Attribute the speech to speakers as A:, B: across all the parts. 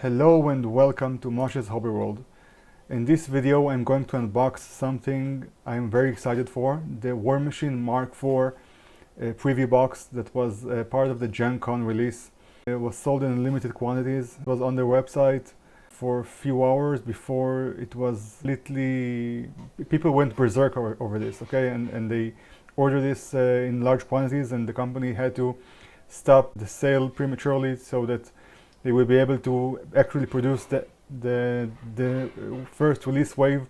A: Hello and welcome to Moshe's Hobby World. In this video I'm going to unbox something I'm very excited for, the Warmachine MK4 preview box that was part of the Gen Con release. It was sold in limited quantities. It was on their website for a few hours before it was literally... people went berserk over this, okay? And they ordered this in large quantities, and the company had to stop the sale prematurely so that they will be able to actually produce the first release wave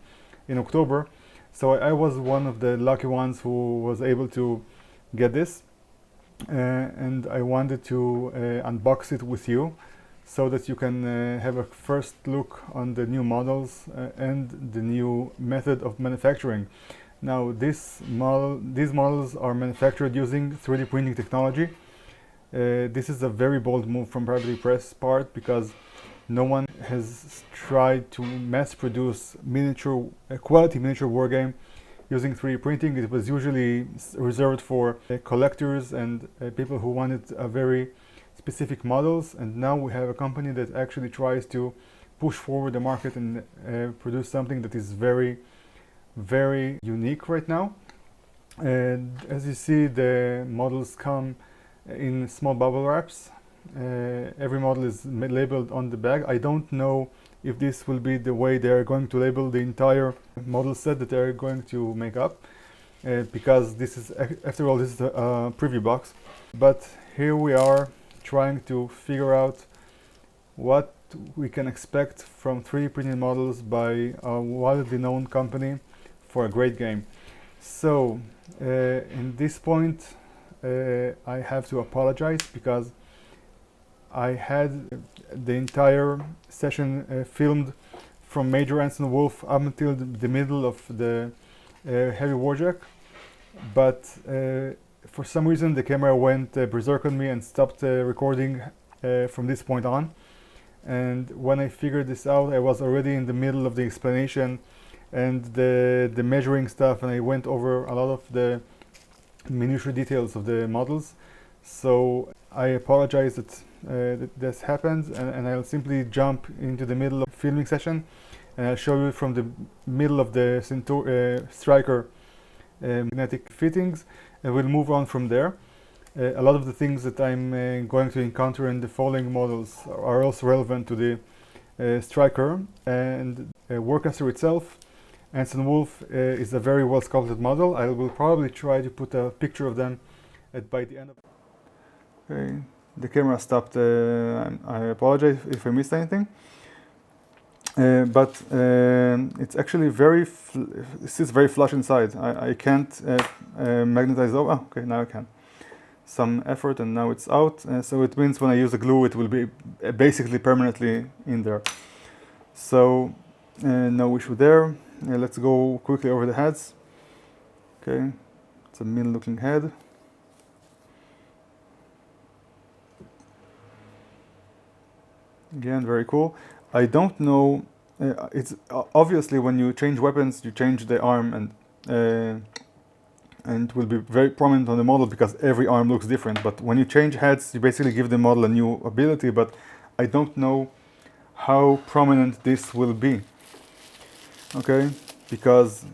A: in October. So I was one of the lucky ones who was able to get this, and I wanted to unbox it with you so that you can have a first look on the new models and the new method of manufacturing. Now these models are manufactured using 3D printing technology. This is a very bold move from Privately Press part, because no one has tried to mass produce a quality miniature wargame using 3D printing. It was usually reserved for collectors and people who wanted a very specific models, and now we have a company that actually tries to push forward the market and produce something that is very, very unique right now. And as you see, the models come in small bubble wraps. Every model is labeled on the bag. I don't know if this will be the way they are going to label the entire model set that they are going to make up, because this is, after all, this is a preview box. But here we are trying to figure out what we can expect from 3D printed models by a widely known company for a great game. So in this point I have to apologize, because I had the entire session filmed from Major Anson Wolf up until the middle of the heavy Warjack, but for some reason the camera went berserk on me and stopped recording from this point on. And when I figured this out, I was already in the middle of the explanation and the measuring stuff, and I went over a lot of the minutiae details of the models. So I apologize that this happened, and I'll simply jump into the middle of the filming session, and I'll show you from the middle of the Striker magnetic fittings, and we'll move on from there. A lot of the things that I'm going to encounter in the following models are also relevant to the Striker and Warcaster itself. Anson Wolf is a very well sculpted model. I will probably try to put a picture of them by the end of... Okay, the camera stopped. I apologize if I missed anything. But it's actually it sits very flush inside. I can't magnetize over. Oh, okay, now I can. Some effort and now it's out. So it means when I use the glue, it will be basically permanently in there. So no issue there. Let's go quickly over the heads. Okay, it's a mean looking head. Again, very cool. I don't know, it's obviously when you change weapons, you change the arm, and it will be very prominent on the model because every arm looks different. But when you change heads, you basically give the model a new ability, but I don't know how prominent this will be. Okay, because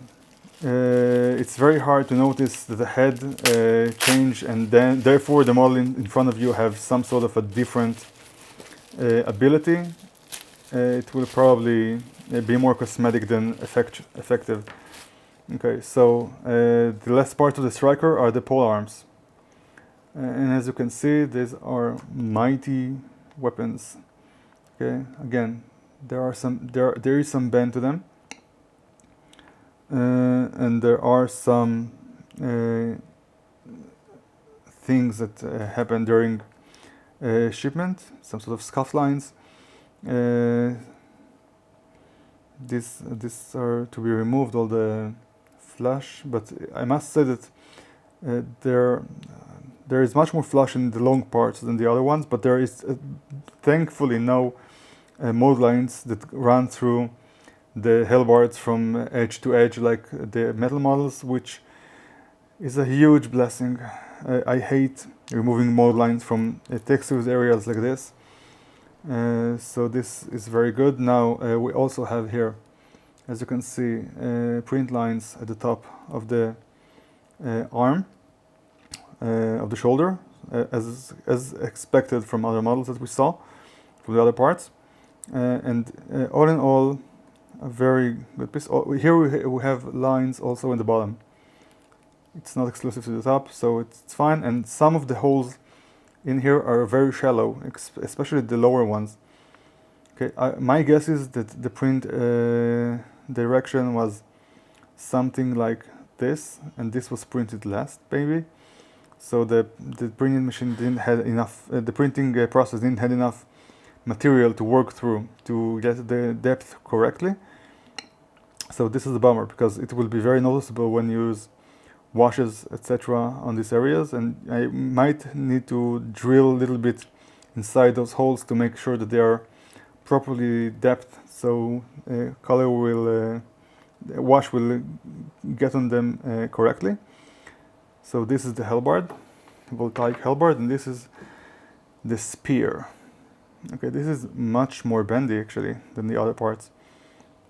A: it's very hard to notice the head change, and then therefore the model in front of you have some sort of a different ability. It will probably be more cosmetic than effective. Okay, so the last part of the Striker are the pole arms, and as you can see, these are mighty weapons. Okay, again, there is some bend to them. And there are some things that happen during shipment, some sort of scuff lines. These are to be removed, all the flush, but I must say that there is much more flush in the long parts than the other ones, but there is thankfully no mold lines that run through the hellbars from edge to edge like the metal models, which is a huge blessing. I hate removing mold lines from textured areas like this. So this is very good. Now we also have here, as you can see, print lines at the top of the arm, of the shoulder, as expected from other models that we saw, from the other parts. And all in all, a very good piece. Here we have lines also in the bottom. It's not exclusive to the top, so it's fine. And some of the holes in here are very shallow, especially the lower ones. Okay, my guess is that the print direction was something like this, and this was printed last, maybe. So the printing machine didn't have enough. The printing process didn't have enough material to work through to get the depth correctly. So this is a bummer, because it will be very noticeable when you use washes, etc. on these areas, and I might need to drill a little bit inside those holes to make sure that they are properly depth, so color will, wash will get on them correctly. So this is the hellbard, voltaic hellbard, and this is the spear. Okay, this is much more bendy actually than the other parts.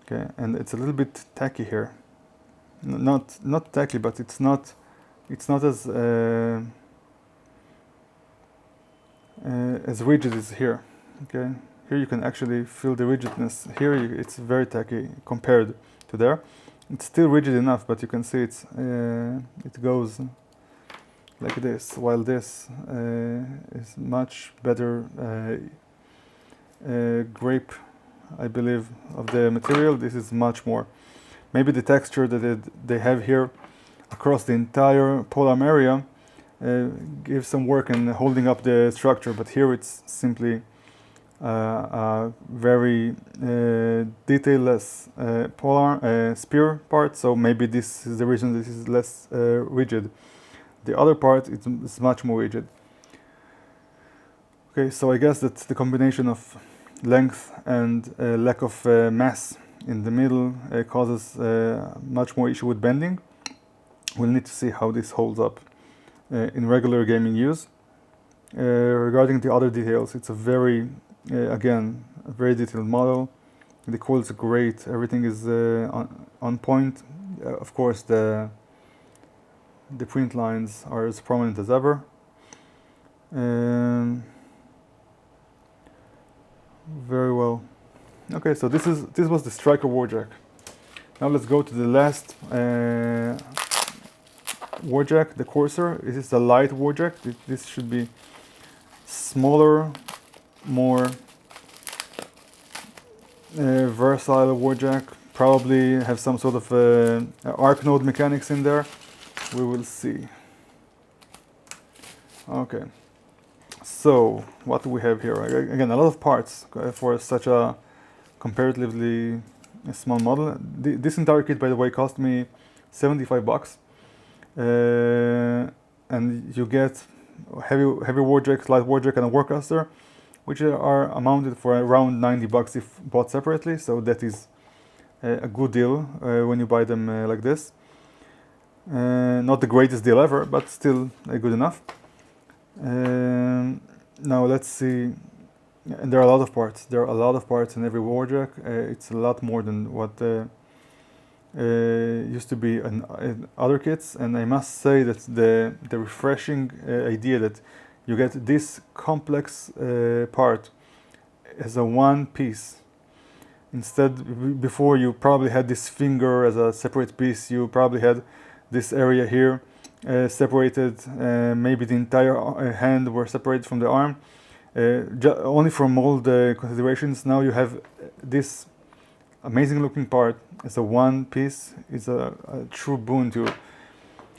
A: Okay, and it's a little bit tacky here. Not tacky, but it's not as rigid as here. Okay, here you can actually feel the rigidness. Here it's very tacky compared to there. It's still rigid enough, but you can see it goes like this, while this is much better grape, I believe, of the material. This is much more. Maybe the texture that they have here across the entire polearm area gives some work in holding up the structure, but here it's simply a very detailless polearm spear part, so maybe this is the reason this is less rigid. The other part is much more rigid. Okay, so I guess that the combination of length and lack of mass in the middle causes much more issue with bending. We'll need to see how this holds up in regular gaming use. Regarding the other details, it's a very, again, a very detailed model. The coils are great, everything is on point. Of course, the print lines are as prominent as ever. Very well. Okay, so this was the Striker Warjack. Now let's go to the last Warjack, the Corsair. This is a light Warjack. This should be smaller, more versatile Warjack. Probably have some sort of arc node mechanics in there. We will see. Okay. So what do we have here? Again, a lot of parts for such a comparatively small model. This entire kit, by the way, cost me $75, and you get heavy Warjack, light Warjack, and a Warcaster, which are amounted for around $90 if bought separately. So that is a good deal when you buy them like this. Not the greatest deal ever, but still good enough. Now let's see. And there are a lot of parts. There are a lot of parts in every Warjack. It's a lot more than what used to be in other kits. And I must say that the refreshing idea that you get this complex part as a one piece. Instead, before you probably had this finger as a separate piece. You probably had this area here separated. Maybe the entire hand were separated from the arm. Only from all the considerations, now you have this amazing looking part as a one piece. Is a true boon to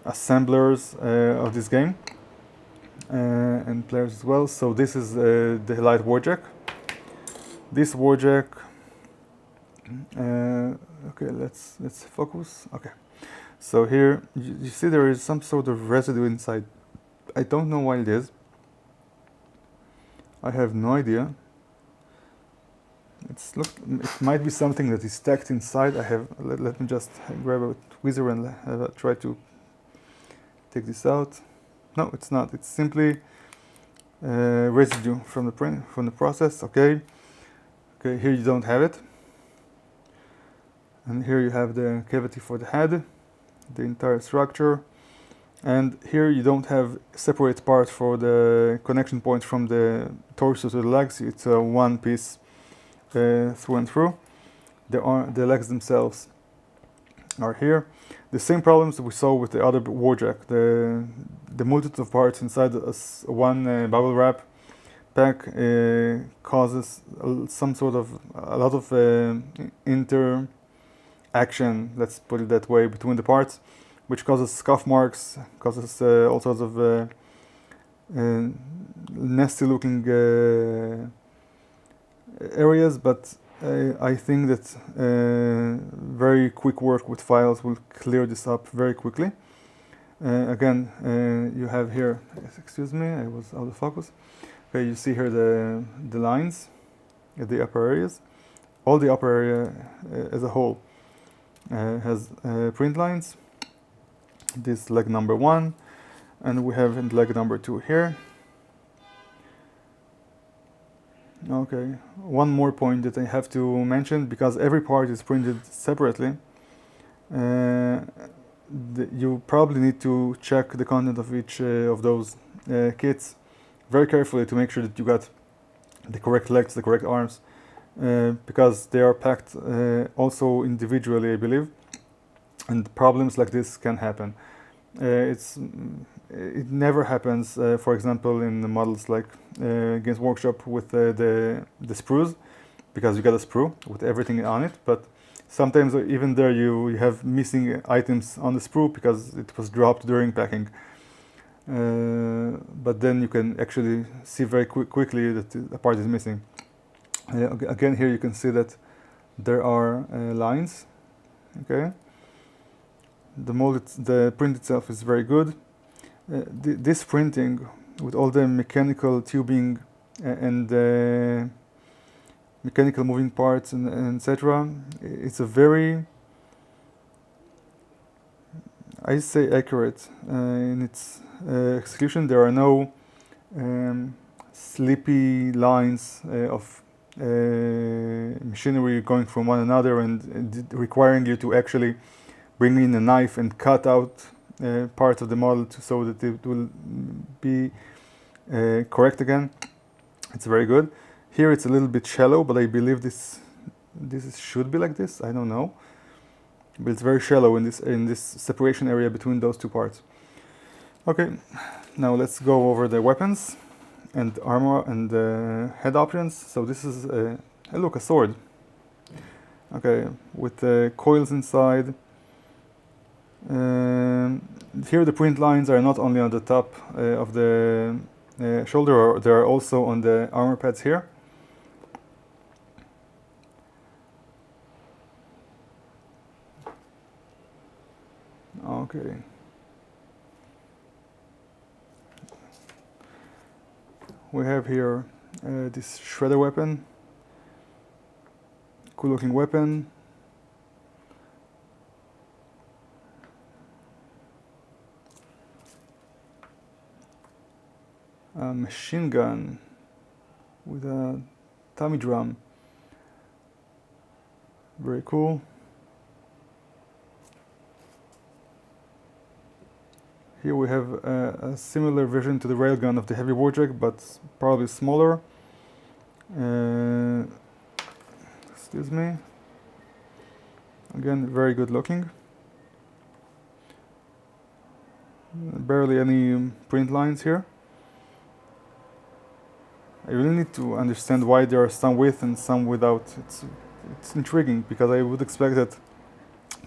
A: assemblers of this game and players as well. So this is the light Warjack. This Warjack, okay, let's focus. Okay, so here you see there is some sort of residue inside. I don't know why it is. I have no idea. It might be something that is stacked inside. Let me just grab a tweezer and try to take this out. No, it's not. It's simply residue from the process. Okay, here you don't have it, and here you have the cavity for the head, the entire structure, and here you don't have separate part for the connection point from the torso to the legs. It's a one piece through and through. The legs themselves are here. The same problems we saw with the other Warjack. The multitude of parts inside one bubble wrap pack causes a lot of interaction, let's put it that way, between the parts, which causes scuff marks, causes all sorts of nasty looking areas, but I think that very quick work with files will clear this up very quickly. Again, you have here, excuse me, I was out of focus. Okay, you see here the lines at the upper areas. All the upper area as a whole has print lines. This leg number 1, and we have leg number 2 here. Okay, one more point that I have to mention, because every part is printed separately. You probably need to check the content of each of those kits very carefully to make sure that you got the correct legs, the correct arms, because they are packed also individually, I believe, and problems like this can happen. It never happens, for example, in the models like Games Workshop with the sprues, because you got a sprue with everything on it, but sometimes even there you have missing items on the sprue because it was dropped during packing. But then you can actually see very quickly that a part is missing. Again, here you can see that there are lines. Okay, the print itself is very good. This printing with all the mechanical tubing and mechanical moving parts and etc. It's a very, I say, accurate in its execution. There are no sleepy lines of machinery going from one another and requiring you to actually bring in a knife and cut out part of the model so that it will be correct again. It's very good. Here it's a little bit shallow, but I believe this should be like this. I don't know, but it's very shallow in this separation area between those two parts. Okay, now let's go over the weapons and armor and head options. So this is look, a sword. Okay, with the coils inside. Here the print lines are not only on the top of the shoulder, they are also on the armor pads here. Okay. We have here this shredder weapon, cool looking weapon. A machine gun with a tummy drum, very cool. Here we have a similar version to the railgun of the heavy Warjack, but probably smaller. Excuse me. Again, very good looking. Barely any print lines here. I really need to understand why there are some with and some without. It's intriguing, because I would expect that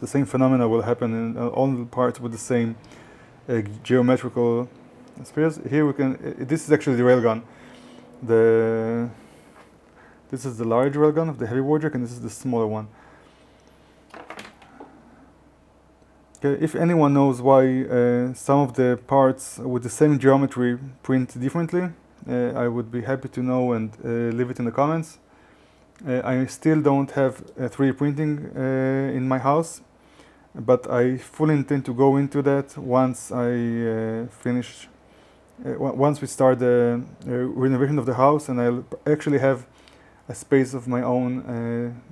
A: the same phenomena will happen in all the parts with the same geometrical spheres. Here we can. This is actually the railgun. This is the large railgun of the heavy Warjack, and this is the smaller one. Okay, if anyone knows why some of the parts with the same geometry print differently, I would be happy to know and leave it in the comments. I still don't have 3D printing in my house, but I fully intend to go into that once I finish once we start the renovation of the house, and I'll actually have a space of my own,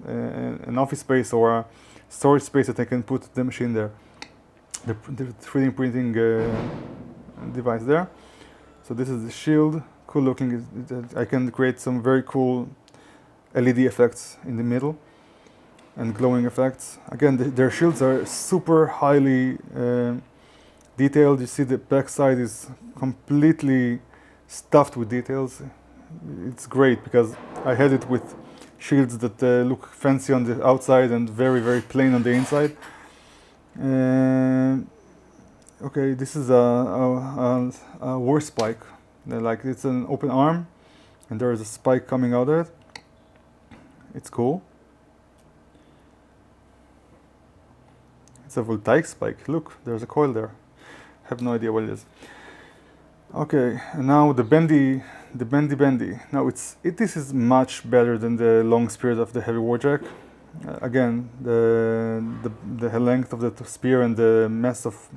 A: an office space or a storage space that I can put the machine there, the 3D printing device there. So this is the shield, cool looking. I can create some very cool LED effects in the middle and glowing effects. Again, their shields are super highly detailed. You see the back side is completely stuffed with details. It's great because I had it with shields that look fancy on the outside and very, very plain on the inside. Okay, this is a war spike. Like, it's an open arm and there is a spike coming out of it. It's cool. It's a voltaic spike. Look, there's a coil there. Have no idea what it is. Okay, and now the bendy. Now this is much better than the long spear of the heavy Warjack. Again, the length of the spear and the mess of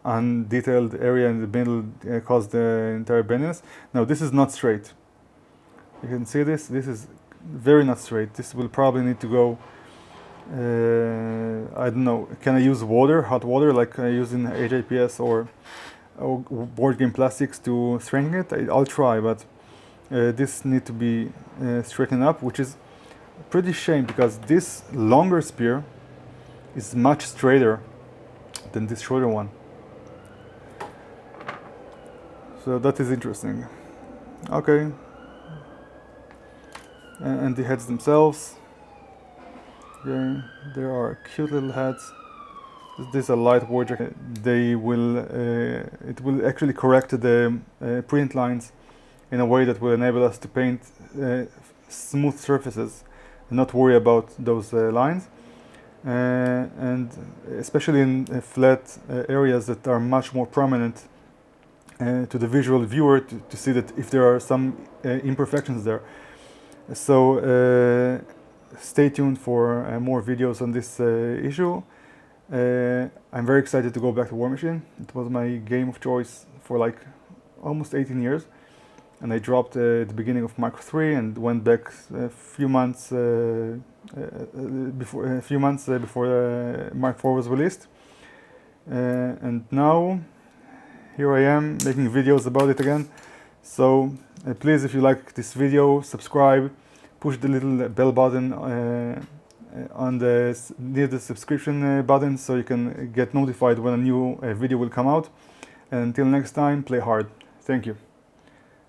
A: undetailed area in the middle caused the entire bendiness. Now this is not straight. You can see this. This is very not straight. This will probably need to go. I don't know. Can I use water, hot water, like I use in HIPS or board game plastics to strengthen it? I'll try, but this need to be straightened up, which is a pretty shame because this longer spear is much straighter than this shorter one. So that is interesting. Okay, and the heads themselves. There are cute little heads. This is a light Warjack. It will actually correct the print lines in a way that will enable us to paint smooth surfaces and not worry about those lines. And especially in flat areas that are much more prominent to the visual viewer to see that if there are some imperfections there. So stay tuned for more videos on this issue. I'm very excited to go back to Warmachine. It was my game of choice for like almost 18 years, and I dropped at the beginning of Mark 3 and went back a few months before Mark 4 was released. And now here I am making videos about it again. So please, if you like this video, subscribe, push the little bell button near the subscription button so you can get notified when a new video will come out. And until next time, play hard. Thank you.